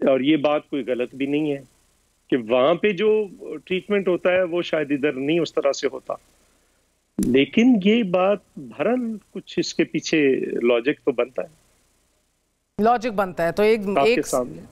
اور یہ بات کوئی غلط بھی نہیں ہے کہ وہاں پہ جو ٹریٹمنٹ ہوتا ہے وہ شاید ادھر نہیں اس طرح سے ہوتا، لیکن یہ بات بہرحال کچھ اس کے پیچھے لاجک تو بنتا ہے، لاجک بنتا ہے. تو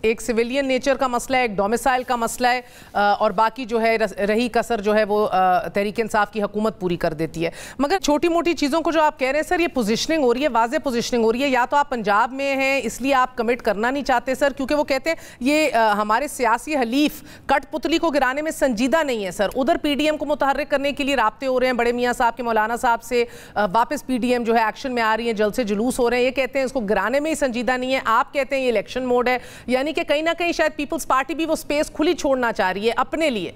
ایک سویلین نیچر کا مسئلہ ہے، ایک ڈومیسائل کا مسئلہ ہے، اور باقی جو ہے رہی کسر جو ہے وہ تحریک انصاف کی حکومت پوری کر دیتی ہے. مگر چھوٹی موٹی چیزوں کو جو آپ کہہ رہے ہیں سر، یہ پوزیشننگ ہو رہی ہے، واضح پوزیشننگ ہو رہی ہے. یا تو آپ پنجاب میں ہیں اس لیے آپ کمٹ کرنا نہیں چاہتے سر، کیونکہ وہ کہتے ہیں یہ ہمارے سیاسی حلیف کٹ پتلی کو گرانے میں سنجیدہ نہیں ہے سر. ادھر پی ڈی ایم کو متحرک کرنے کے لیے رابطے ہو رہے ہیں بڑے میاں صاحب کے، مولانا صاحب سے، واپس پی ڈی ایم جو ہے ایکشن میں آ رہی ہے، جلسے جلوس ہو رہے ہیں. یہ کہتے ہیں اس کو گرانے میں ہی سنجیدہ نہیں ہے، آپ کہتے ہیں یہ الیکشن موڈ ہے. یعنی کہ کہیں نہ کہیں شاید پیپلز پارٹی بھی وہ سپیس کھلی چھوڑنا چاہ رہی ہے اپنے لیے.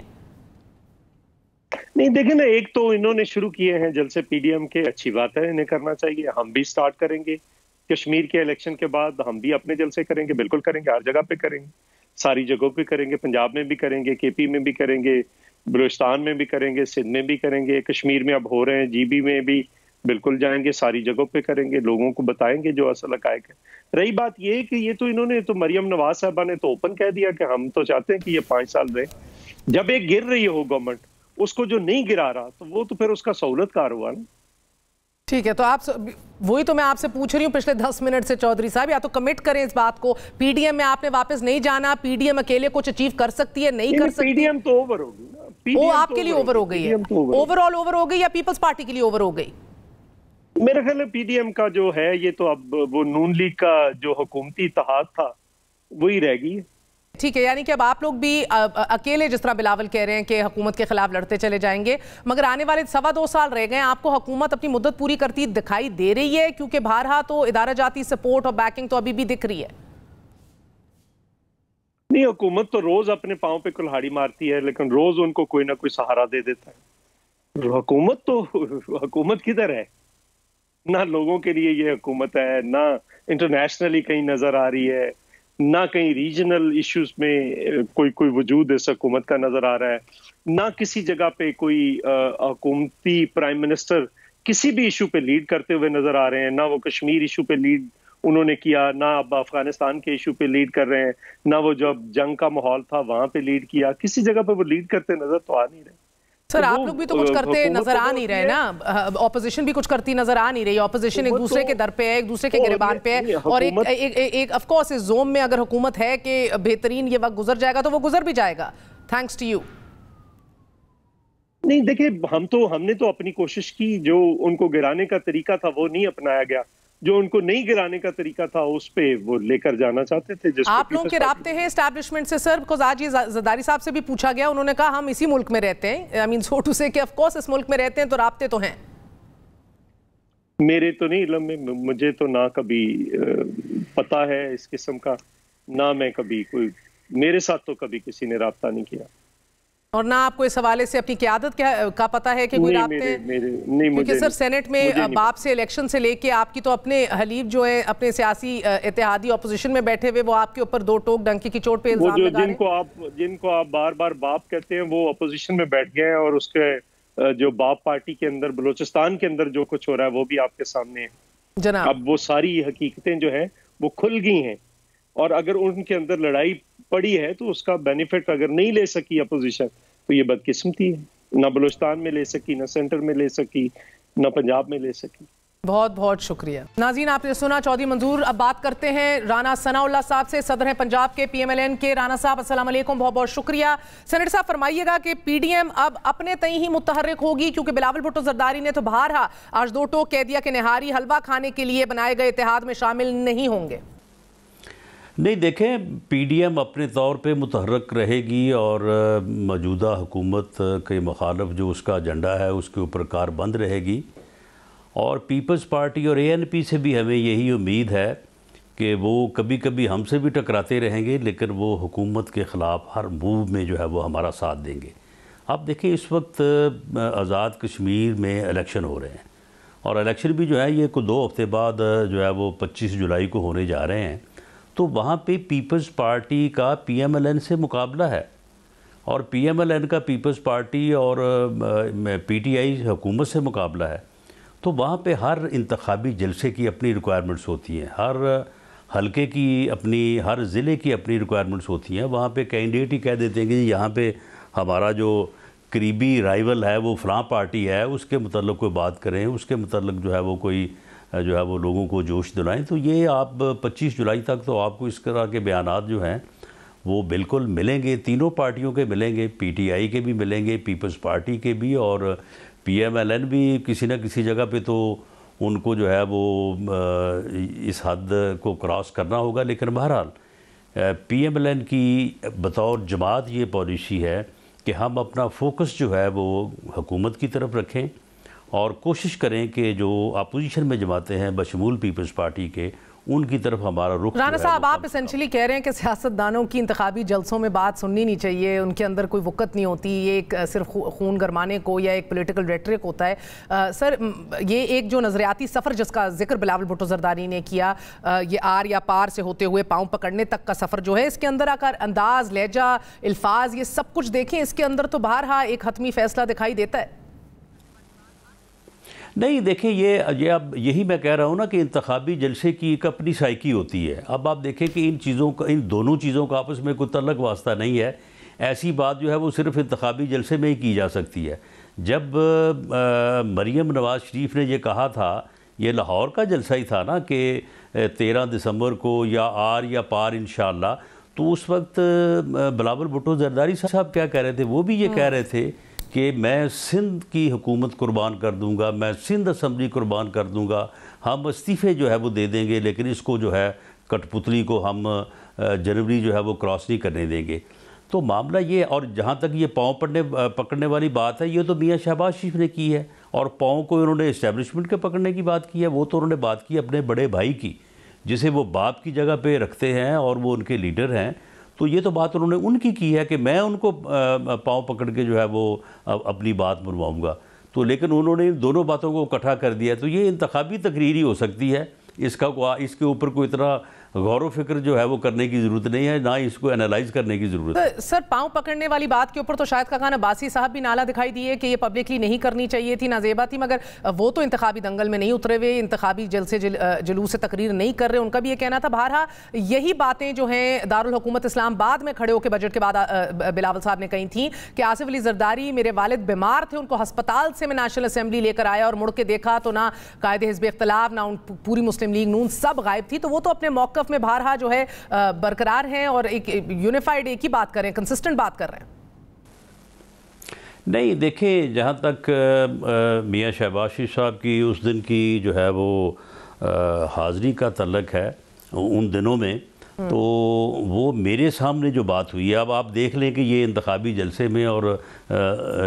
نہیں دیکھیں نا، ایک تو انہوں نے شروع کیے ہیں جلسے پی ڈی ایم کے، اچھی بات ہے، انہیں کرنا چاہیے. ہم بھی سٹارٹ کریں گے کشمیر کے الیکشن کے بعد، ہم بھی اپنے جلسے کریں گے، بالکل کریں گے، ہر جگہ پہ کریں گے، ساری جگہوں پہ کریں گے. پنجاب میں بھی کریں گے، کے پی میں بھی کریں گے، بلوچستان میں بھی کریں گے، سندھ میں بھی کریں گے، کشمیر میں اب ہو رہے ہیں، جی بی میں بھی بالکل جائیں گے، ساری جگہوں پہ کریں گے، لوگوں کو بتائیں گے جو اصل حقائق ہے. رہی بات یہ کہ یہ تو انہوں نے تو مریم نواز صاحبہ نے تو اوپن کہہ دیا کہ ہم تو چاہتے ہیں کہ یہ 5 سال رہے. جب ایک گر رہی ہو گورنمنٹ، اس کو جو نہیں گرا رہا تو وہ تو پھر اس کا سہولت کار ہوا نا. ٹھیک ہے، تو آپ وہی تو میں آپ سے پوچھ رہی ہوں پچھلے 10 منٹ سے چودھری صاحب، یا تو کمٹ کریں اس بات کو، پی ڈی ایم میں آپ نے واپس نہیں جانا، پی ڈی ایم اکیلے کچھ اچیو کر سکتی ہے، نہیں کر سکتی. پی ڈی ایم تو اوور ہوگی نا، وہ آپ کے لیے اوور ہو گئی ہے، اوور آل اوور ہو گئی یا پیپلز پارٹی کے لیے اوور ہو گئی؟ میرا خیال ہے پی ڈی ایم کا جو ہے یہ تو اب وہ نون لیگ کا جو حکومتی اتحاد تھا وہی رہ گئی ہے. ٹھیک ہے، یعنی کہ اب آپ لوگ بھی اکیلے، جس طرح بلاول کہہ رہے ہیں کہ حکومت کے خلاف لڑتے چلے جائیں گے، مگر آنے والے 2.25 سال رہ گئے ہیں، آپ کو حکومت اپنی مدت پوری کرتی دکھائی دے رہی ہے؟ کیونکہ بہرحال تو ادارہ جاتی سپورٹ اور بیکنگ تو ابھی بھی دکھ رہی ہے. نہیں، حکومت تو روز اپنے پاؤں پہ کلہاڑی مارتی ہے، لیکن روز ان کو کوئی نہ کوئی سہارا دے دیتا ہے. حکومت کدھر ہے؟ نہ لوگوں کے لیے یہ حکومت ہے، نہ انٹرنیشنلی کہیں نظر آ رہی ہے، نہ کہیں ریجنل ایشوز میں کوئی وجود اس حکومت کا نظر آ رہا ہے، نہ کسی جگہ پہ کوئی حکومتی پرائم منسٹر کسی بھی ایشو پہ لیڈ کرتے ہوئے نظر آ رہے ہیں. نہ وہ کشمیر ایشو پہ لیڈ انہوں نے کیا، نہ اب افغانستان کے ایشو پہ لیڈ کر رہے ہیں، نہ وہ جو جنگ کا ماحول تھا وہاں پہ لیڈ کیا. کسی جگہ پہ وہ لیڈ کرتے نظر تو آ نہیں رہے. سر آپ لوگ بھی تو کچھ کرتے نظر آ نہیں رہے نا، اپوزیشن بھی کچھ کرتی نظر آ نہیں رہی. اپوزیشن ایک دوسرے کے در پہ ہے، ایک دوسرے کے گریبان پہ ہے، اور ایک آف کورس اس زوم میں اگر حکومت ہے کہ بہترین یہ وقت گزر جائے گا تو وہ گزر بھی جائے گا، تھینکس ٹو یو. نہیں دیکھیں، ہم نے تو اپنی کوشش کی، جو ان کو گرانے کا طریقہ تھا وہ نہیں اپنایا گیا، جو ان کو نہیں گرانے کا طریقہ تھا اس پہ وہ لے کر جانا چاہتے تھے. آپ لوگوں کے رابطے ہیں اسٹیبلشمنٹ سے سر؟ بیکاز آج یہ زرداری صاحب سے بھی پوچھا گیا، انہوں نے کہا ہم اسی ملک میں رہتے ہیں، آئی مین سو ٹو سے کہ آف کورس اس ملک میں رہتے ہیں تو رابطے تو ہیں. میرے تو نہیں علم میں، مجھے تو نہ کبھی پتا ہے اس قسم کا، نہ میں کبھی میرے ساتھ تو کبھی کسی نے رابطہ نہیں کیا، اور نہ آپ کو اس حوالے سے اپنی قیادت کا پتا ہے کہ کوئی رابطے ہیں؟ کیونکہ سر سینٹ میں باپ سے الیکشن سے لے کے آپ کی تو اپنے حلیف جو ہیں اپنے سیاسی اتحادی اپوزیشن میں بیٹھے ہوئے، وہ آپ کے اوپر 2 ٹوک ڈنکی کی چوٹ پہ الزام لگا رہے ہیں. جن کو آپ بار بار باپ کہتے ہیں وہ اپوزیشن میں بیٹھ گئے ہیں، اور اس کے جو باپ پارٹی کے اندر بلوچستان کے اندر جو کچھ ہو رہا ہے وہ بھی آپ کے سامنے ہے جناب. اب وہ ساری حقیقتیں جو ہیں وہ کھل گئی ہیں، اور اگر ان کے اندر لڑائی پڑی ہے تو اس کا بینیفٹ اگر نہیں لے سکی اپوزیشن تو یہ بدقسمتی ہے. نہ بلوچستان میں لے سکی، نہ سینٹر میں لے سکی، نہ پنجاب میں لے سکی. بہت بہت شکریہ. ناظرین آپ نے سنا چودھری منظور. اب بات کرتے ہیں رانا ثناء اللہ صاحب سے، صدر ہیں پنجاب کے پی ایم ایل این کے. رانا صاحب السلام علیکم، بہت بہت شکریہ. سینیٹر صاحب فرمائیے گا کہ پی ڈی ایم اب اپنے تئیں ہی متحرک ہوگی، کیونکہ بلاول بھٹو زرداری نے تو بہرحال آج 2 ٹوک کہہ دیا کہ نہاری حلوہ کھانے کے لیے بنائے گئے اتحاد میں شامل نہیں ہوں گے. نہیں دیکھیں، پی ڈی ایم اپنے طور پہ متحرک رہے گی، اور موجودہ حکومت کے مخالف جو اس کا ایجنڈا ہے اس کے اوپر کاربند رہے گی. اور پیپلز پارٹی اور اے این پی سے بھی ہمیں یہی امید ہے کہ وہ کبھی کبھی ہم سے بھی ٹکراتے رہیں گے، لیکن وہ حکومت کے خلاف ہر موو میں جو ہے وہ ہمارا ساتھ دیں گے. آپ دیکھیں اس وقت آزاد کشمیر میں الیکشن ہو رہے ہیں، اور الیکشن بھی جو ہے یہ 2 ہفتے بعد جو ہے وہ 25 جولائی کو ہونے جا رہے ہیں. تو وہاں پہ پیپلز پارٹی کا پی ایم ایل این سے مقابلہ ہے، اور پی ایم ایل این کا پیپلز پارٹی اور پی ٹی آئی حکومت سے مقابلہ ہے. تو وہاں پہ ہر انتخابی جلسے کی اپنی ریکوائرمنٹس ہوتی ہیں، حلقے کی اپنی، ہر ضلع کی اپنی ریکوائرمنٹس ہوتی ہیں. وہاں پہ کینڈیڈیٹ ہی کہہ دیتے ہیں کہ یہاں پہ ہمارا جو قریبی رائیول ہے وہ فلاں پارٹی ہے، اس کے متعلق کوئی بات کریں، اس کے متعلق جو ہے وہ کوئی جو ہے وہ لوگوں کو جوش دلائیں. تو یہ آپ 25 جولائی تک تو آپ کو اس طرح کے بیانات جو ہیں وہ بالکل ملیں گے، تینوں پارٹیوں کے ملیں گے، پی ٹی آئی کے بھی ملیں گے، پیپلز پارٹی کے بھی، اور پی ایم ایل این بھی کسی نہ کسی جگہ پہ تو ان کو جو ہے وہ اس حد کو کراس کرنا ہوگا. لیکن بہرحال پی ایم ایل این کی بطور جماعت یہ پالیسی ہے کہ ہم اپنا فوکس جو ہے وہ حکومت کی طرف رکھیں اور کوشش کریں کہ جو اپوزیشن میں جماعتیں ہیں بشمول پیپلز پارٹی کے، ان کی طرف ہمارا رخ. رانا صاحب، آپ اسینشلی کہہ رہے ہیں کہ سیاستدانوں کی انتخابی جلسوں میں بات سننی نہیں چاہیے، ان کے اندر کوئی وقت نہیں ہوتی، یہ ایک صرف خون گرمانے کو یا ایک پولیٹیکل ریٹرک ہوتا ہے. سر، یہ ایک جو نظریاتی سفر جس کا ذکر بلاول بھٹو زرداری نے کیا، یہ آر یا پار سے ہوتے ہوئے پاؤں پکڑنے تک کا سفر جو ہے، اس کے اندر اگر انداز، لہجہ، الفاظ، یہ سب کچھ دیکھیں، اس کے اندر تو بہرحال ایک حتمی فیصلہ دکھائی دیتا ہے. نہیں دیکھیں، یہ اب یہی میں کہہ رہا ہوں نا کہ انتخابی جلسے کی ایک اپنی سائیکی ہوتی ہے. اب آپ دیکھیں کہ ان دونوں چیزوں کا آپس میں کوئی تعلق واسطہ نہیں ہے. ایسی بات جو ہے وہ صرف انتخابی جلسے میں ہی کی جا سکتی ہے. جب مریم نواز شریف نے یہ کہا تھا، یہ لاہور کا جلسہ ہی تھا نا کہ 13 دسمبر کو یا آر یا پار انشاءاللہ، تو اس وقت بلاول بھٹو زرداری صاحب کیا کہہ رہے تھے؟ وہ بھی یہ کہہ رہے تھے کہ میں سندھ کی حکومت قربان کر دوں گا، میں سندھ اسمبلی قربان کر دوں گا، ہم استعفے جو ہے وہ دے دیں گے، لیکن اس کو جو ہے کٹ پتلی کو ہم جنوری جو ہے وہ کراس نہیں کرنے دیں گے. تو معاملہ یہ، اور جہاں تک یہ پاؤں پکڑنے والی بات ہے، یہ تو میاں شہباز شریف نے کی ہے، اور پاؤں کو انہوں نے اسٹیبلشمنٹ کے پکڑنے کی بات کی ہے. وہ تو انہوں نے بات کی اپنے بڑے بھائی کی، جسے وہ باپ کی جگہ پہ رکھتے ہیں اور وہ ان کے لیڈر ہیں. تو یہ تو بات انہوں نے ان کی ہے کہ میں ان کو پاؤں پکڑ کے جو ہے وہ اپنی بات منواؤں گا. تو لیکن انہوں نے دونوں باتوں کو اکٹھا کر دیا. تو یہ انتخابی تقریر ہی ہو سکتی ہے، اس کے اوپر کوئی اتنا غور و فکر جو ہے وہ کرنے کی ضرورت نہیں ہے، نہ اس کو انالائز کرنے کی ضرورت ہے. سر، پاؤں پکڑنے والی بات کے اوپر تو شاہد خاقان عباسی صاحب بھی نالا دکھائی دیے کہ یہ پبلکلی نہیں کرنی چاہیے تھی، نازیبا تھی، مگر وہ تو انتخابی دنگل میں نہیں اترے ہوئے، انتخابی جلسے جلوس سے تقریر نہیں کر رہے، ان کا بھی یہ کہنا تھا. بہرحال یہی باتیں جو ہیں دارالحکومت اسلام آباد میں کھڑے ہو کے بجٹ کے بعد بلاول صاحب نے کہی تھیں کہ آصف علی زرداری، میرے والد بیمار تھے، ان کو ہسپتال سے میں نیشنل اسمبلی لے کر آیا اور مڑ کے دیکھا تو نہ قائد حزب اختلاف، نہ پوری مسلم لیگ نون سب غائب تھی. تو وہ تو اپنے موقف میں بہرحال جو ہے برقرار ہیں اور ایک یونیفائیڈ ایک ہی بات کر رہے ہیں، کنسسٹنٹ بات کر رہے ہیں. نہیں دیکھیں، جہاں تک میاں شہباز شریف صاحب کی اس دن کی جو ہے وہ حاضری کا تعلق ہے ان دنوں میں، تو وہ میرے سامنے جو بات ہوئی ہے، اب آپ دیکھ لیں کہ یہ انتخابی جلسے میں اور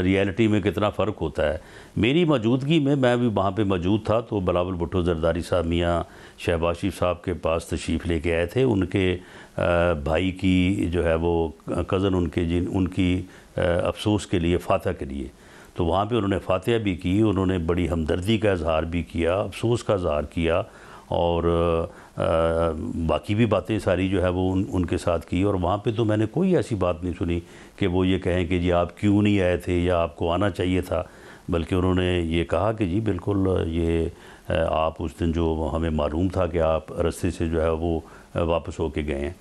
ریئلٹی میں کتنا فرق ہوتا ہے. میری موجودگی میں بھی وہاں پہ موجود تھا، تو بلاول بھٹو زرداری صاحب میاں شہباز شریف صاحب کے پاس تشریف لے کے آئے تھے. ان کے بھائی کی جو ہے وہ کزن ان کی افسوس کے لیے، فاتح کے لیے، تو وہاں پہ انہوں نے فاتحہ بھی کی، انہوں نے بڑی ہمدردی کا اظہار بھی کیا، افسوس کا اظہار کیا، اور باقی بھی باتیں ساری جو ہے وہ ان کے ساتھ کی. اور وہاں پہ تو میں نے کوئی ایسی بات نہیں سنی کہ وہ یہ کہیں کہ جی آپ کیوں نہیں آئے تھے یا آپ کو آنا چاہیے تھا، بلکہ انہوں نے یہ کہا کہ جی بالکل یہ آپ اس دن جو ہمیں معلوم تھا کہ آپ رستے سے جو ہے وہ واپس ہو کے گئے ہیں.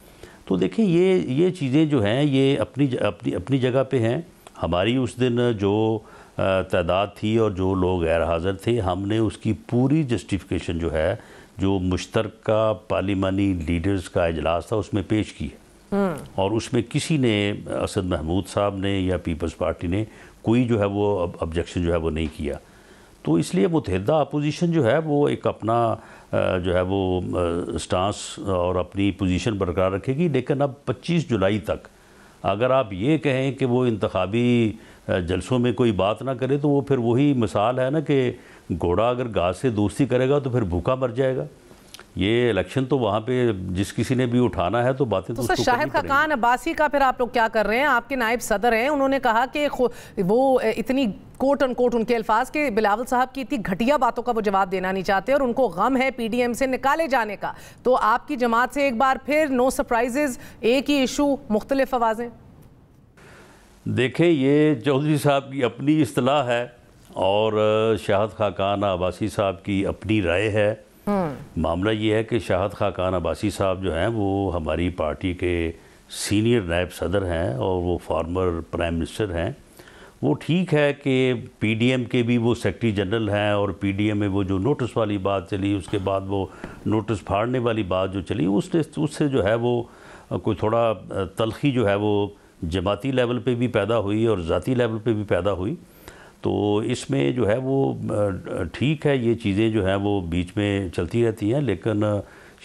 تو دیکھیں یہ چیزیں جو ہیں یہ اپنی جگہ پہ ہیں. ہماری اس دن جو تعداد تھی اور جو لوگ غیر حاضر تھے، ہم نے اس کی پوری جسٹیفیکیشن جو ہے، جو مشترکہ پارلیمانی لیڈرز کا اجلاس تھا، اس میں پیش کی ہے. اور اس میں کسی نے، اسد محمود صاحب نے یا پیپلز پارٹی نے، کوئی جو ہے وہ آبجیکشن جو ہے وہ نہیں کیا. تو اس لیے متحدہ اپوزیشن جو ہے وہ ایک اپنا جو ہے وہ سٹانس اور اپنی پوزیشن برقرار رکھے گی. لیکن اب 25 جولائی تک اگر آپ یہ کہیں کہ وہ انتخابی جلسوں میں کوئی بات نہ کرے، تو وہ پھر وہی مثال ہے نا کہ گھوڑا اگر گھاس سے دوستی کرے گا تو پھر بھوکا مر جائے گا. یہ الیکشن تو وہاں پہ جس کسی نے بھی اٹھانا ہے تو باتیں تو اس کو کرنی پڑیں گی. شاہد خاقان عباسی کا پھر آپ لوگ کیا کر رہے ہیں؟ آپ کے نائب صدر ہیں، انہوں نے کہا کہ وہ اتنی کوٹ ان کوٹ ان کے الفاظ کے بلاول صاحب کی اتنی گھٹیا باتوں کا وہ جواب دینا نہیں چاہتے اور ان کو غم ہے پی ڈی ایم سے نکالے جانے کا. تو آپ کی جماعت سے ایک بار پھر نو سرپرائزز، ایک ہی ایشو، مختلف آوازیں. دیکھیں، یہ چودھری صاحب کی اپنی اصطلاح ہے اور شاہد خاقان عباسی صاحب کی اپنی رائے ہے. معاملہ یہ ہے کہ شاہد خاقان عباسی صاحب جو ہیں وہ ہماری پارٹی کے سینئر نائب صدر ہیں اور وہ فارمر پرائم منسٹر ہیں. وہ ٹھیک ہے کہ پی ڈی ایم کے بھی وہ سیکرٹری جنرل ہیں اور پی ڈی ایم میں وہ جو نوٹس والی بات چلی اس کے بعد وہ نوٹس پھاڑنے والی بات جو چلی اس سے جو ہے وہ کوئی تھوڑا تلخی جو ہے وہ جماعتی لیول پہ بھی پیدا ہوئی اور ذاتی لیول پہ بھی پیدا ہوئی. تو اس میں جو ہے وہ ٹھیک ہے یہ چیزیں جو ہیں وہ بیچ میں چلتی رہتی ہیں، لیکن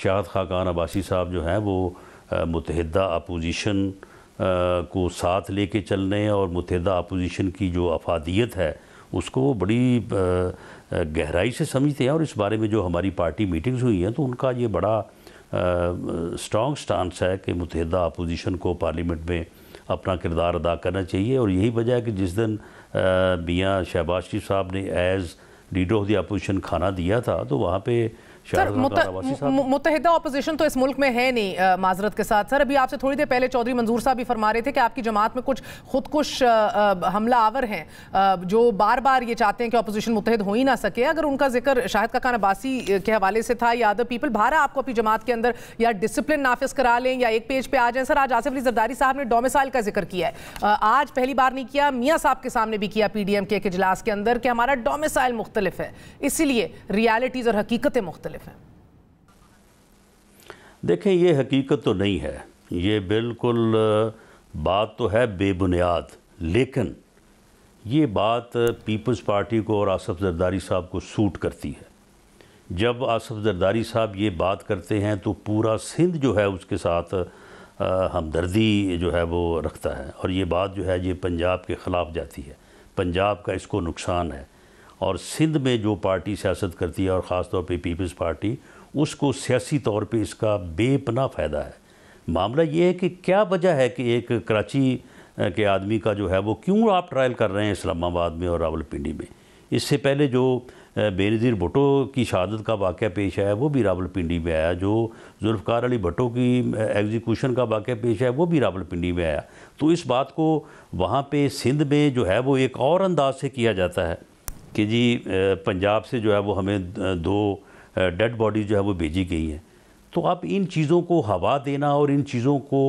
شاہد خاقان عباسی صاحب جو ہیں وہ متحدہ اپوزیشن کو ساتھ لے کے چلنے اور متحدہ اپوزیشن کی جو افادیت ہے اس کو وہ بڑی گہرائی سے سمجھتے ہیں، اور اس بارے میں جو ہماری پارٹی میٹنگز ہوئی ہیں تو ان کا یہ بڑا سٹرانگ سٹانس ہے کہ متحدہ اپوزیشن کو پارلیمنٹ میں اپنا کردار ادا کرنا چاہیے. اور یہی وجہ ہے کہ جس دن میاں شہباز شریف صاحب نے as leader of the opposition کھانا دیا تھا تو وہاں پہ متحدہ اپوزیشن تو اس ملک میں ہے نہیں، معذرت کے ساتھ. سر ابھی آپ سے تھوڑی دیر پہلے چودھری منظور صاحب بھی فرما رہے تھے کہ آپ کی جماعت میں کچھ خودکش حملہ آور ہیں جو بار بار یہ چاہتے ہیں کہ اپوزیشن متحد ہو ہی نہ سکے. اگر ان کا ذکر شاہد خاقان عباسی کے حوالے سے تھا یا ادر پیپل، بھارا آپ کو اپنی جماعت کے اندر یا ڈسپلن نافذ کرا لیں یا ایک پیج پہ آ جائیں. سر آج آصف علی زرداری صاحب نے ڈومیسائل کا ذکر کیا ہے، آج پہلی بار نہیں کیا، میاں صاحب کے سامنے بھی کیا پی ڈی ایم کے ایک اجلاس کے اندر کہ ہمارا ڈومیسائل مختلف ہے، اسی لیے ریالٹیز اور حقیقتیں مختلف ہیں. دیکھیں یہ حقیقت تو نہیں ہے، یہ بالکل بات تو ہے بے بنیاد، لیکن یہ بات پیپلز پارٹی کو اور آصف زرداری صاحب کو سوٹ کرتی ہے. جب آصف زرداری صاحب یہ بات کرتے ہیں تو پورا سندھ جو ہے اس کے ساتھ ہمدردی جو ہے وہ رکھتا ہے، اور یہ بات جو ہے یہ پنجاب کے خلاف جاتی ہے، پنجاب کا اس کو نقصان ہے. اور سندھ میں جو پارٹی سیاست کرتی ہے اور خاص طور پہ پیپلز پارٹی، اس کو سیاسی طور پہ اس کا بے پناہ فائدہ ہے. معاملہ یہ ہے کہ کیا وجہ ہے کہ ایک کراچی کے آدمی کا جو ہے وہ کیوں آپ ٹرائل کر رہے ہیں اسلام آباد میں اور راولپنڈی میں؟ اس سے پہلے جو بے نظیر بھٹو کی شہادت کا واقعہ پیش آیا وہ بھی راولپنڈی میں آیا، جو ذوالفقار علی بھٹو کی ایگزیکیوشن کا واقعہ پیش آیا وہ بھی راولپنڈی میں آیا. تو اس بات کو وہاں پہ سندھ میں جو ہے وہ ایک اور انداز سے کیا جاتا ہے کہ جی پنجاب سے جو ہے وہ ہمیں 2 ڈیڈ باڈی جو ہے وہ بھیجی گئی ہیں. تو اب ان چیزوں کو ہوا دینا اور ان چیزوں کو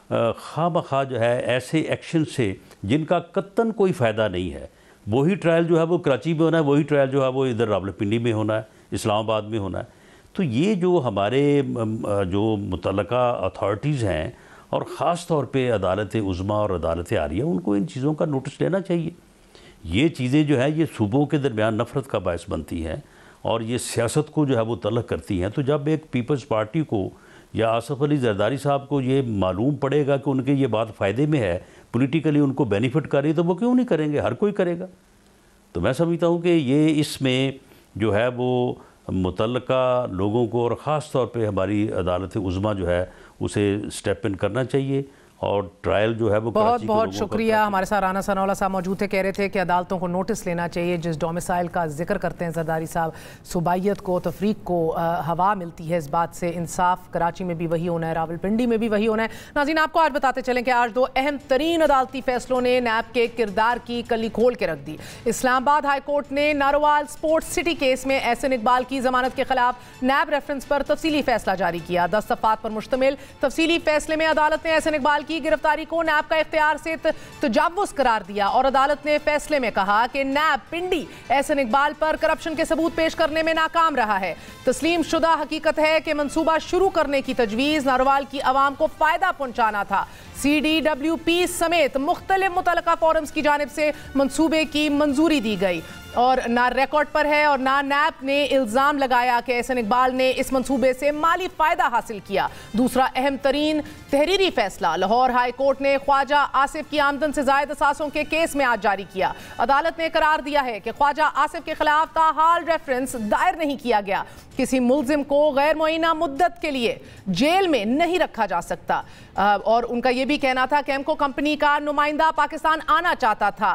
خواہ بخواہ جو ہے ایسے ایکشن سے جن کا قطعاً کوئی فائدہ نہیں ہے، وہی ٹرائل جو ہے وہ کراچی میں ہونا ہے، وہی ٹرائل جو ہے وہ ادھر راولپنڈی میں ہونا ہے، اسلام آباد میں ہونا ہے. تو یہ جو ہمارے جو متعلقہ اتھارٹیز ہیں اور خاص طور پہ عدالت عظمیٰ اور عدالت عالیہ، ان کو ان چیزوں کا نوٹس لینا چاہیے. یہ چیزیں جو ہیں یہ صوبوں کے درمیان نفرت کا باعث بنتی ہیں اور یہ سیاست کو جو ہے وہ تلخ کرتی ہیں. تو جب ایک پیپلز پارٹی کو یا آصف علی زرداری صاحب کو یہ معلوم پڑے گا کہ ان کے یہ بات فائدے میں ہے، پولیٹیکلی ان کو بینیفٹ کر رہی ہے، تو وہ کیوں نہیں کریں گے؟ ہر کوئی کرے گا. تو میں سمجھتا ہوں کہ یہ اس میں جو ہے وہ متعلقہ لوگوں کو اور خاص طور پہ ہماری عدالت عظمیٰ جو ہے اسے سٹیپ ان کرنا چاہیے اور ٹرائل جو ہے وہ بہت بہت شکریہ. ہمارے ساتھ رانا ثناء اللہ صاحب موجود تھے، کہہ رہے تھے کہ عدالتوں کو نوٹس لینا چاہیے. جس ڈومیسائل کا ذکر کرتے ہیں زرداری صاحب، صوبائیت کو، تفریق کو ہوا ملتی ہے اس بات سے. انصاف کراچی میں بھی وہی ہونا ہے، راولپنڈی میں بھی وہی ہونا ہے. ناظرین آپ کو آج بتاتے چلیں کہ آج 2 اہم ترین عدالتی فیصلوں نے نیب کے کردار کی کلی کھول کے رکھ دی. اسلام آباد ہائی کورٹ نے ناروال اسپورٹس سٹی کیس میں احسن اقبال کی ضمانت کے خلاف نیب ریفرنس پر تفصیلی فیصلہ جاری کیا. 10 صفحات پر مشتمل تفصیلی فیصلے میں عدالت نے احسن اقبال کی گرفتاری کو نیب کا اختیار سے تجاوز قرار دیا اور عدالت نے فیصلے میں کہا کہ نیب پنڈی احسن اقبال پر کرپشن کے ثبوت پیش کرنے میں ناکام رہا ہے. تسلیم شدہ حقیقت ہے کہ منصوبہ شروع کرنے کی تجویز ناروال کی عوام کو فائدہ پہنچانا تھا. CDWP سمیت مختلف متعلقہ فورمز کی جانب سے منصوبے کی منظوری دی گئی اور نہ ریکارڈ پر ہے اور نہ نیب نے الزام لگایا کہ احسن اقبال نے اس منصوبے سے مالی فائدہ حاصل کیا. دوسرا اہم ترین تحریری فیصلہ لاہور ہائی کورٹ نے خواجہ آصف کی آمدن سے زائد اثاثوں کے کیس میں آج جاری کیا. عدالت نے قرار دیا ہے کہ خواجہ آصف کے خلاف تاحال ریفرنس دائر نہیں کیا گیا. کسی ملزم کو غیر معینہ مدت کے لیے جیل میں نہیں رکھا جا سکتا. اور ان کا یہ بھی کہنا تھا کہ ایمکو کمپنی کا نمائندہ پاکستان آنا چاہتا تھا.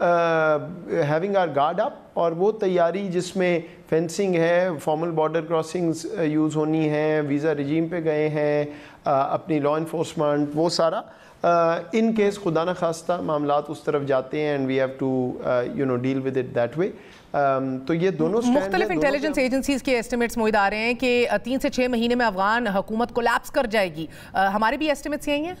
having our guard up, اور وہ تیاری جس میں فینسنگ ہے, فارمل بارڈر کراسنگز یوز ہونی ہیں, ویزا رجیم پہ گئے ہیں, اپنی لا انفورسمنٹ, وہ سارا ان کیس خدا نہ خواستہ معاملات اس طرف جاتے ہیں, and we have to deal with it that way. تو یہ دونوں مختلف انٹیلیجنس ایجنسیز کے ایسٹیمیٹس موجود آ رہے ہیں کہ 3 سے 6 مہینے میں افغان حکومت کولیپس کر جائے گی. ہمارے بھی ایسٹیمیٹس یہی ہیں؟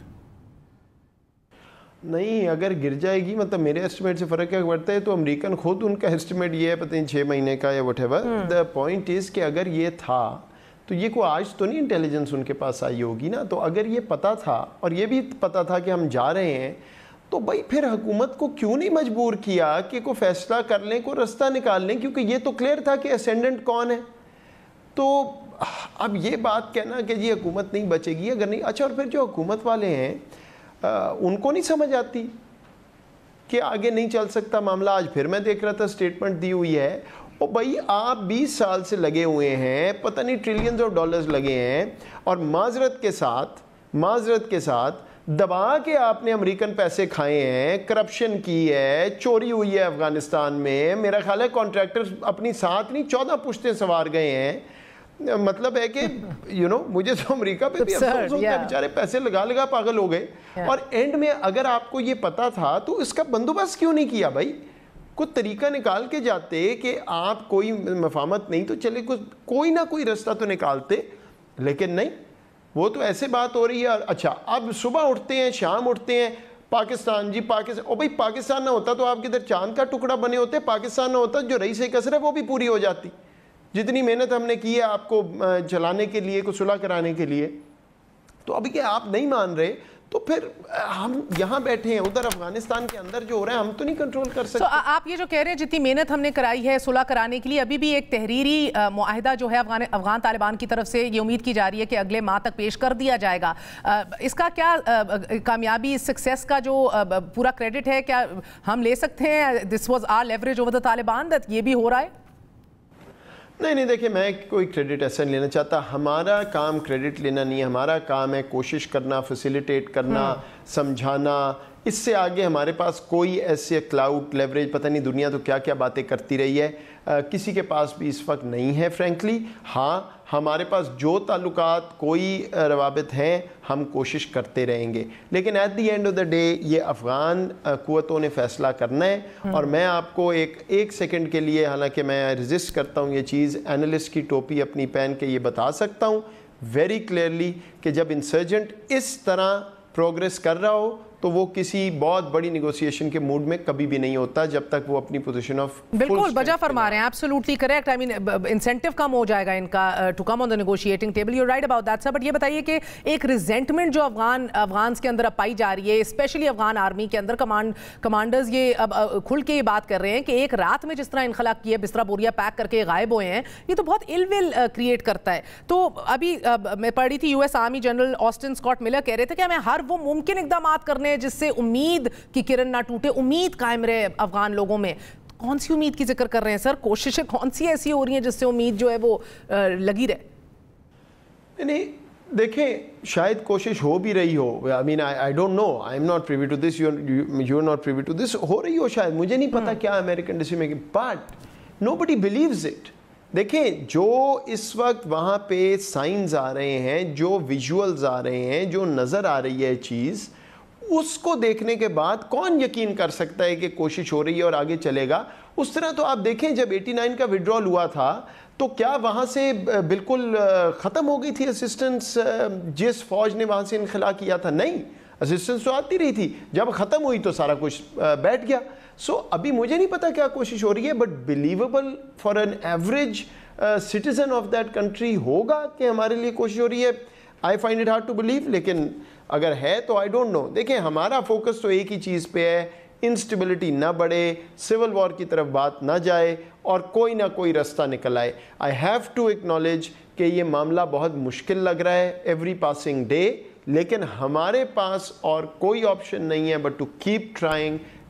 نہیں, اگر گر جائے گی مطلب میرے ایسٹیمیٹ سے فرق کیا پڑتا ہے, تو امریکن خود ان کا ایسٹیمیٹ یہ ہے پتہ نہیں 6 مہینے کا یا what ever. The point is کہ اگر یہ تھا تو یہ کوئی آج تو نہیں انٹیلیجنس ان کے پاس آئی ہوگی نا. تو اگر یہ پتہ تھا اور یہ بھی پتہ تھا کہ ہم جا رہے ہیں, تو بھائی پھر حکومت کو کیوں نہیں مجبور کیا کہ کوئی فیصلہ کر لیں, کوئی رستہ نکال لیں, کیونکہ یہ تو کلیئر تھا کہ اسینڈنٹ کون ہے. تو اب یہ بات کہنا کہ جی حکومت نہیں بچے گی اگر نہیں, اچھا اور پھر جو حکومت والے ہیں ان کو نہیں سمجھ آتی کہ آگے نہیں چل سکتا معاملہ. آج پھر میں دیکھ رہا تھا اسٹیٹمنٹ دی ہوئی ہے, اور بھائی آپ 20 سال سے لگے ہوئے ہیں, پتہ نہیں ٹریلینز آف ڈالرز لگے ہیں, اور معذرت کے ساتھ دبا کے آپ نے امریکن پیسے کھائے ہیں, کرپشن کی ہے, چوری ہوئی ہے افغانستان میں. میرا خیال ہے کانٹریکٹرز اپنی ساتھ نہیں 14 پشتیں سوار گئے ہیں. مطلب ہے کہ مجھے تو امریکہ پہ بھی افسوس ہوتا ہے, بیچارے پیسے لگا پاگل ہو گئے. اور اینڈ میں اگر آپ کو یہ پتا تھا تو اس کا بندوبست کیوں نہیں کیا بھائی؟ کوئی طریقہ نکال کے جاتے کہ آپ کوئی مفاہمت نہیں تو چلے کوئی نہ کوئی رستہ تو نکالتے, لیکن نہیں, وہ تو ایسے بات ہو رہی ہے. اچھا اب صبح اٹھتے ہیں, شام اٹھتے ہیں, پاکستان جی پاکستان, او بھائی پاکستان نہ ہوتا تو آپ کے ادھر چاند کا ٹکڑا بنے ہوتے. پاکستان نہ ہوتا جو رئیس کثر ہے وہ بھی پوری ہو جاتی. جتنی محنت ہم نے کی ہے آپ کو چلانے کے لیے, کو صلح کرانے کے لیے. تو ابھی کہ آپ نہیں مان رہے تو پھر ہم یہاں بیٹھے ہیں, ادھر افغانستان کے اندر جو ہو رہا ہے ہم تو نہیں کنٹرول کر سکتے. آپ یہ جو کہہ رہے ہیں جتنی محنت ہم نے کرائی ہے صلح کرانے کے لیے, ابھی بھی ایک تحریری معاہدہ جو ہے افغان طالبان کی طرف سے یہ امید کی جا رہی ہے کہ اگلے ماہ تک پیش کر دیا جائے گا. اس کا کیا کامیابی, سکسیس کا جو پورا کریڈٹ ہے کیا ہم لے سکتے ہیں؟ This was our leverage over the Taliban, that یہ بھی ہو رہا ہے؟ نہیں دیکھیں, میں کوئی کریڈٹ ایسا نہیں لینا چاہتا. ہمارا کام کریڈٹ لینا نہیں ہے, ہمارا کام ہے کوشش کرنا, فیسیلیٹیٹ کرنا, سمجھانا. اس سے آگے ہمارے پاس کوئی ایسے کلاؤڈ لیوریج, پتہ نہیں دنیا تو کیا کیا باتیں کرتی رہی ہے, کسی کے پاس بھی اس وقت نہیں ہے فرینکلی. ہاں ہمارے پاس جو تعلقات, کوئی روابط ہیں, ہم کوشش کرتے رہیں گے, لیکن at the end of the day یہ افغان قوتوں نے فیصلہ کرنا ہے. اور میں آپ کو ایک سیکنڈ کے لیے, حالانکہ میں ریزسٹ کرتا ہوں یہ چیز, اینالسٹ کی ٹوپی اپنی پہن کے یہ بتا سکتا ہوں ویری کلیئرلی کہ جب انسرجنٹ اس طرح پروگریس کر رہا ہو تو وہ کسی بہت بڑی نیگوسیشن کے موڈ میں کبھی بھی نہیں ہوتا جب تک وہ اپنی پوزیشن آف. بالکل بجا فرما رہے ہیں, absolutely correct. I mean incentive کم ہو جائے گا ان کا to come on the negotiating table. You right about that sir. But یہ بتائیے کہ ایک ریزینٹمنٹ جو افغانس کے اندر اب پائی جا رہی ہے, اسپیشلی افغان آرمی کے اندر, کمانڈرز یہ اب کھل کے یہ بات کر رہے ہیں کہ ایک رات میں جس طرح انخلا کیا, بستر بوریا پیک کر کے غائب ہوئے ہیں, یہ تو بہت ال ول کریٹ کرتا ہے. تو ابھی میں پڑھ رہی تھی US army general Aston Scott Miller کہہ رہے تھے کہ ہمیں ہر وہ ممکن اقدامات کرنے ہیں جس سے امید کی کرن نہ ٹوٹے, امید قائم رہے افغان لوگوں میں. کون سی امید کی ذکر کر رہے ہیں سر؟ کوششیں کون سی ایسی ہو رہی ہیں جس سے امید جو ہے وہ لگی رہے؟ نہیں دیکھیں, شاید کوشش ہو بھی رہی ہو. I mean I don't know, I am not privy to this, you are not privy to this. ہو رہی ہو شاید, مجھے نہیں پتا کیا American decision making, but nobody believes it. دیکھیں جو اس وقت وہاں پہ سائنز آ رہے ہیں, جو ویژولز آ رہے ہیں, جو نظر آ رہی ہے چیز, اس کو دیکھنے کے بعد کون یقین کر سکتا ہے کہ کوشش ہو رہی ہے اور آگے چلے گا. اس طرح تو آپ دیکھیں جب 89 کا وڈرال ہوا تھا تو کیا وہاں سے بالکل ختم ہو گئی تھی اسسٹنس جس فوج نے وہاں سے انخلا کیا تھا؟ نہیں, اسسٹنس تو آتی رہی تھی, جب ختم ہوئی تو سارا کچھ بیٹھ گیا. سو ابھی مجھے نہیں پتا کیا کوشش ہو رہی ہے, but believable for an average citizen of that country ہوگا کہ ہمارے لیے کوشش ہو رہی ہے. I find it hard to believe, لیکن اگر ہے تو آئی ڈونٹ نو. دیکھیں ہمارا فوکس تو ایک ہی چیز پہ ہے, انسٹیبلٹی نہ بڑھے, سول وار کی طرف بات نہ جائے, اور کوئی نہ کوئی رستہ نکل آئے. آئی ہیو ٹو ایکنالج کہ یہ معاملہ بہت مشکل لگ رہا ہے ایوری پاسنگ ڈے, لیکن ہمارے پاس اور کوئی آپشن نہیں ہے but to keep trying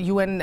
UN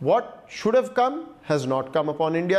What should have come has not come upon India,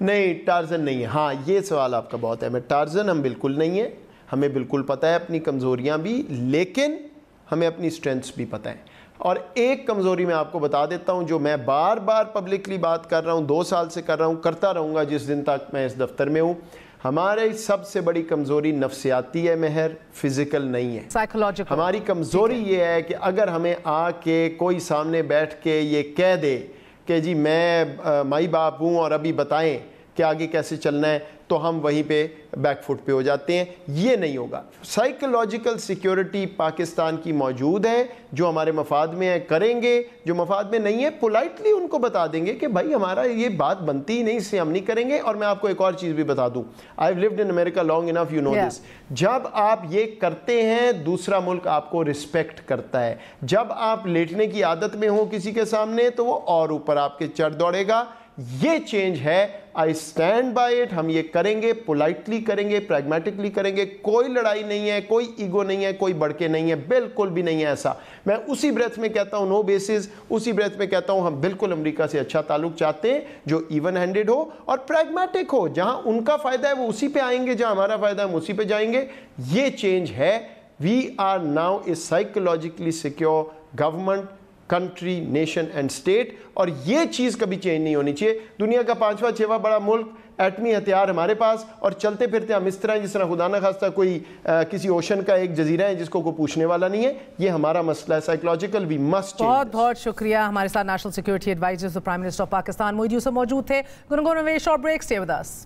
نہیں ٹارزن نہیں ہے. ہاں یہ سوال آپ کا بہت ہے. میں ٹارزن ہم بالکل نہیں ہیں. ہمیں بالکل پتہ ہے اپنی کمزوریاں بھی, لیکن ہمیں اپنی اسٹرینتھس بھی پتہ ہیں. اور ایک کمزوری میں آپ کو بتا دیتا ہوں جو میں بار بار پبلکلی بات کر رہا ہوں, 2 سال سے کر رہا ہوں, کرتا رہوں گا جس دن تک میں اس دفتر میں ہوں. ہمارے سب سے بڑی کمزوری نفسیاتی ہے مہر, فزیکل نہیں ہے. ہماری کمزوری یہ ہے کہ اگر ہمیں آ کے کوئی سامنے بیٹھ کے یہ کہہ دے کہ جی میں مائی باپ ہوں اور ابھی بتائیں کہ آگے کیسے چلنا ہے, تو ہم وہیں پہ بیک فٹ پہ ہو جاتے ہیں. یہ نہیں ہوگا. سائیکولوجیکل سیکیورٹی پاکستان کی موجود ہے, جو ہمارے مفاد میں ہے کریں گے, جو مفاد میں نہیں ہے پولائٹلی ان کو بتا دیں گے کہ بھائی ہمارا یہ بات بنتی ہی نہیں, اس سے ہم نہیں کریں گے. اور میں آپ کو ایک اور چیز بھی بتا دوں, I've lived in America long enough, you know this. جب آپ یہ کرتے ہیں دوسرا ملک آپ کو رسپیکٹ کرتا ہے. جب آپ لیٹنے کی عادت میں ہوں کسی کے سامنے تو وہ اور اوپر آپ کے چڑھ دوڑے گا. یہ چینج ہے. I stand by it. ہم یہ کریں گے, پولائٹلی کریں گے, پریگمیٹکلی کریں گے. کوئی لڑائی نہیں ہے, کوئی ایگو نہیں ہے, کوئی بڑکے نہیں ہے, بالکل بھی نہیں ہے ایسا. میں اسی بریتھ میں کہتا ہوں نو بیسز, اسی بریتھ میں کہتا ہوں ہم بالکل امریکہ سے اچھا تعلق چاہتے ہیں جو ایون ہینڈڈ ہو اور پریگمیٹک ہو. جہاں ان کا فائدہ ہے وہ اسی پہ آئیں گے, جہاں ہمارا فائدہ ہے ہم اسی پہ جائیں گے. یہ چینج ہے. We are now a psychologically secure government, country, nation and state. اور یہ چیز کبھی چینج نہیں ہونی چاہیے. دنیا کا 5واں 6واں بڑا ملک, ایٹمی ہتھیار ہمارے پاس, اور چلتے پھرتے ہم اس طرح ہیں جس طرح خدا نہ خواستہ کوئی کسی اوشن کا ایک جزیرہ ہے جس کو کوئی پوچھنے والا نہیں ہے. یہ ہمارا مسئلہ ہے سائیکولوجیکل. We must change. بہت بہت شکریہ. ہمارے ساتھ national security adviser prime minister of Pakistan Mohiuddin Yusuf موجود تھے. گونگو نویش, short break, stay with us.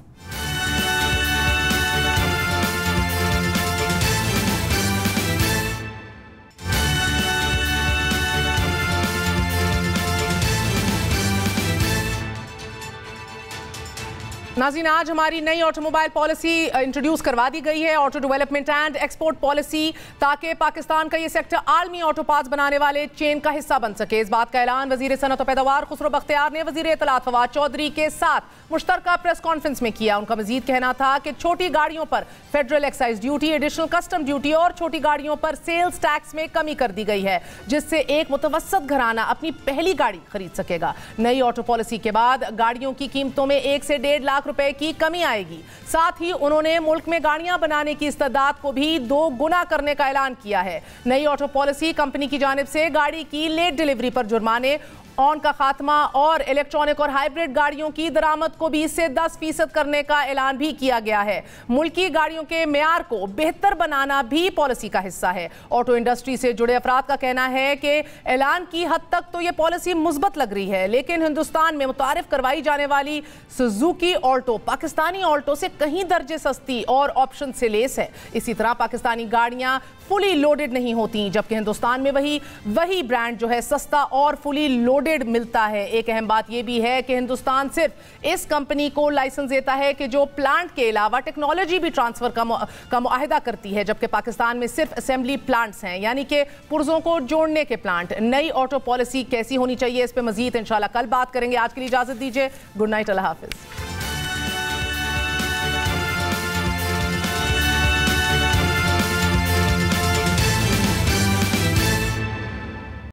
ناظرین, آج ہماری نئی آٹو موبائل پالیسی انٹروڈیوس کروا دی گئی ہے, auto development and export policy, تاکہ پاکستان کا یہ سیکٹر عالمی آٹو پارٹس بنانے والے چین کا حصہ بن سکے. اس بات کا اعلان وزیر صنعت و پیداوار خسرو بختیار نے وزیر اطلاعات فواد چودھری کے ساتھ مشترکہ پریس کانفرنس میں کیا. ان کا مزید کہنا تھا کہ چھوٹی گاڑیوں پر federal excise duty, additional custom duty اور چھوٹی گاڑیوں پر سیلز ٹیکس میں کمی کر دی گئی ہے, جس سے ایک متوسط گھرانہ اپنی پہلی گاڑی خرید سکے گا. نئی آٹو پالیسی کے بعد گاڑیوں کی قیمتوں میں 1 سے 1.5 لاکھ روپے کی کمی آئے گی. ساتھ ہی انہوں نے ملک میں گاڑیاں بنانے کی استعداد کو بھی 2 گنا کرنے کا اعلان کیا ہے. نئی آٹو پالیسی کمپنی کی جانب سے گاڑی کی لیٹ ڈیلیوری پر جرمانے, آن کا خاتمہ اور الیکٹرانک اور ہائیبریڈ گاڑیوں کی درآمد کو 20 سے 10% کرنے کا اعلان بھی کیا گیا ہے. ملکی گاڑیوں کے معیار کو بہتر بنانا بھی پالیسی کا حصہ ہے. آٹو انڈسٹری سے جڑے افراد کا کہنا ہے کہ اعلان کی حد تک تو یہ پالیسی مثبت لگ رہی ہے, لیکن ہندوستان میں متعارف کروائی جانے والی سوزوکی آلٹو پاکستانی آلٹو سے کہیں درجے سستی اور آپشن سے لیس ہے. اسی طرح پاکستانی گاڑیاں فلی لوڈڈ نہیں ہوتی, جبکہ ہندوستان میں وہی برانڈ جو ہے سستا اور فلی لوڈڈ ملتا ہے. ایک اہم بات یہ بھی ہے کہ ہندوستان صرف اس کمپنی کو لائسنس دیتا ہے کہ جو پلانٹ کے علاوہ ٹیکنالوجی بھی ٹرانسفر کا معاہدہ کرتی ہے, جبکہ پاکستان میں صرف اسمبلی پلانٹس ہیں, یعنی کہ پرزوں کو جوڑنے کے پلانٹ. نئی آٹو پالیسی کیسی ہونی چاہیے, اس پہ مزید انشاءاللہ کل بات کریں گے. آج کے لیے اجازت دیجیے. گڈ نائٹ, اللہ حافظ.